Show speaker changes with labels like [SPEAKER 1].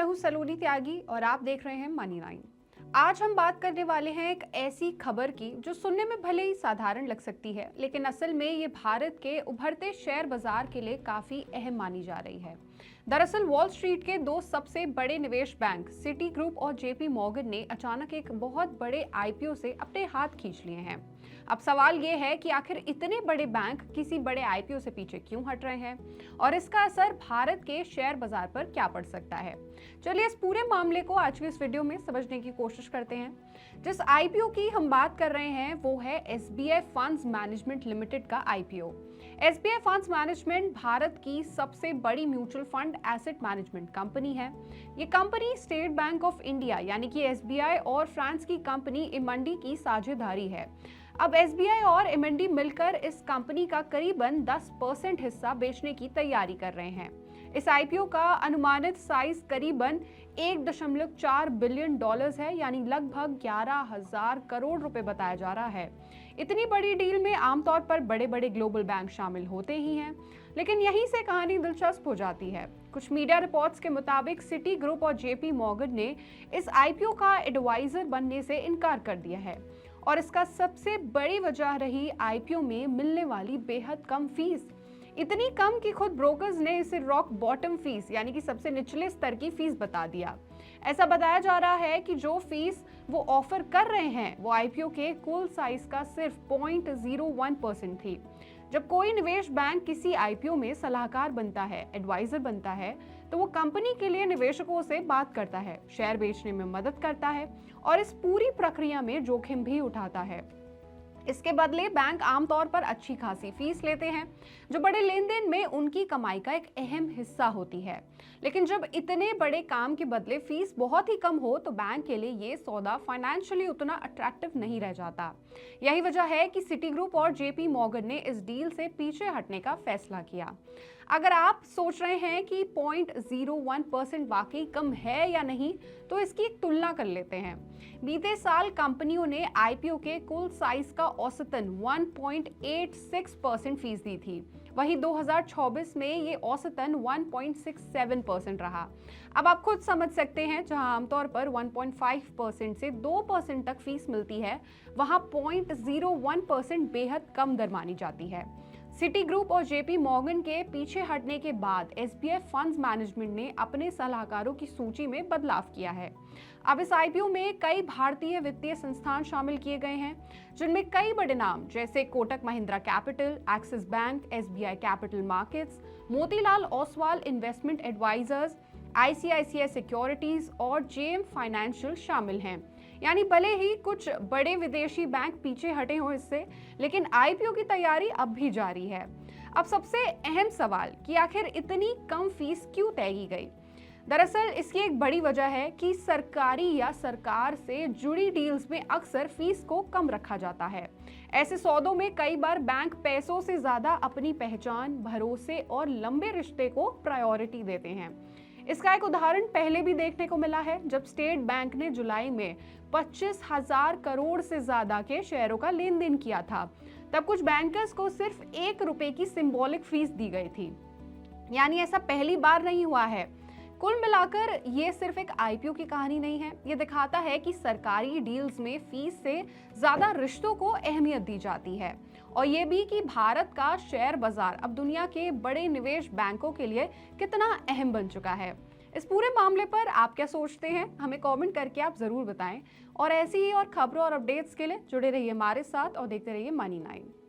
[SPEAKER 1] मैं हूं सलोनी त्यागी और आप देख रहे हैं मनी 9। आज हम बात करने वाले हैं एक ऐसी खबर की जो सुनने में भले ही साधारण लग सकती है, लेकिन असल में ये भारत के उभरते शेयर बाजार के लिए काफी अहम मानी जा रही है। दरअसल वॉल स्ट्रीट के दो सबसे बड़े निवेश बैंक सिटी ग्रुप और जेपी मॉर्गन ने अचानक एक बहुत बड़े आईपीओ से अपने हाथ खींच लिए हैं। अब सवाल ये है कि आखिर इतने बड़े बैंक किसी बड़े आईपीओ से पीछे क्यों हट रहे हैं और इसका असर भारत के शेयर बाजार पर क्या पड़ सकता है। चलिए इस पूरे मामले को आज की इस वीडियो में समझने की कोशिश करते हैं। जिस आईपीओ की हम बात कर रहे हैं वो है एसबीआई फंड्स मैनेजमेंट लिमिटेड का IPO. SBI funds management Bharat की सबसे बड़ी mutual fund asset management company है। ये company state bank of India यानी कि एसबीआई और फ्रांस की कंपनी इमंडी की साझेदारी है। अब एसबीआई और इमंडी मिलकर इस कंपनी का करीबन 10% हिस्सा बेचने की तैयारी कर रहे हैं। इस आईपीओ का अनुमानित साइज करीबन 1.4 बिलियन डॉलर्स है, यानी लगभग 11,000 करोड़ रुपए बताया जा रहा है। इतनी बड़ी डील में आमतौर पर बड़े बड़े ग्लोबल बैंक शामिल होते ही हैं, लेकिन यहीं से कहानी दिलचस्प हो जाती है। कुछ मीडिया रिपोर्ट्स के मुताबिक सिटी ग्रुप और जेपी मॉर्गन ने इस आईपीओ का एडवाइजर बनने से इनकार कर दिया है और इसका सबसे बड़ी वजह रही आईपीओ में मिलने वाली बेहद कम फीस। इतनी कम कि खुद ब्रोकर्स ने इसे रॉक बॉटम फीस यानी कि सबसे निचले स्तर की फीस बता दिया। ऐसा बताया जा रहा है कि जो फीस वो ऑफर कर रहे हैं वो आईपीओ के कुल साइज का सिर्फ 0.01% थी। जब कोई निवेश बैंक किसी आईपीओ में सलाहकार बनता है, एडवाइजर बनता है, तो वो कंपनी के लिए निवेशकों से बात करता है, शेयर बेचने में मदद करता है और इस पूरी प्रक्रिया में जोखिम भी उठाता है। इसके बदले बैंक आमतौर पर अच्छी खासी फीस लेते हैं, जो बड़े लेन देन में उनकी कमाई का एक अहम हिस्सा होती है। लेकिन जब इतने बड़े काम के बदले फीस बहुत ही कम हो तो बैंक के लिए ये सौदा फाइनेंशियली उतना अट्रैक्टिव नहीं रह जाता। यही वजह है कि सिटी ग्रुप और जेपी मॉर्गन ने इस डील से पीछे हटने का फैसला किया। अगर आप सोच रहे हैं कि 0.01% वाकई कम है या नहीं, तो इसकी एक तुलना कर लेते हैं। बीते साल कंपनियों ने आईपीओ के कुल साइज का औसतन 1.86% फीस दी थी। वहीं 2024 में ये औसतन 1.67% रहा। अब आप खुद समझ सकते हैं, जहां आमतौर पर 1.5% से 2% तक फीस मिलती है, वहां 0.01% बेहद कम दर मानी जाती है। सिटी ग्रुप और जेपी मॉर्गन के पीछे हटने के बाद एसबीआई फंड्स मैनेजमेंट ने अपने सलाहकारों की सूची में बदलाव किया है। अब इस आईपीओ में कई भारतीय वित्तीय संस्थान शामिल किए गए हैं, जिनमें कई बड़े नाम जैसे Kotak Mahindra capital, Axis bank, SBI capital markets, Motilal Oswal investment advisers, ICICI securities और जेएम फाइनेंशियल शामिल हैं। यानी भले ही कुछ बड़े विदेशी बैंक पीछे हटे हों इससे, लेकिन आईपीओ की तैयारी अब भी जारी है। अब सबसे अहम सवाल कि आखिर इतनी कम फीस क्यों तय की गई। दरअसल इसकी एक बड़ी वजह है कि सरकारी या सरकार से जुड़ी डील्स में अक्सर फीस को कम रखा जाता है। ऐसे सौदों में कई बार बैंक पैसों से ज्यादा अपनी पहचान, भरोसे और लंबे रिश्ते को प्रायोरिटी देते हैं। इसका एक उदाहरण पहले भी देखने को मिला है, जब स्टेट बैंक ने जुलाई में 25,000 करोड़ से ज्यादा के शेयरों का लेन देन किया था। तब कुछ बैंकर्स को सिर्फ 1 रुपए की सिंबॉलिक फीस दी गई थी। यानी ऐसा पहली बार नहीं हुआ है। कुल मिलाकर ये सिर्फ एक आईपीओ की कहानी नहीं है, ये दिखाता है कि सरकारी डील्स में फीस से ज्यादा रिश्तों को अहमियत दी जाती है, और ये भी कि भारत का शेयर बाजार अब दुनिया के बड़े निवेश बैंकों के लिए कितना अहम बन चुका है। इस पूरे मामले पर आप क्या सोचते हैं, हमें कमेंट करके आप जरूर बताएं। और ऐसी ही और खबरों और अपडेट्स के लिए जुड़े रहिए हमारे साथ और देखते रहिए मनी 9।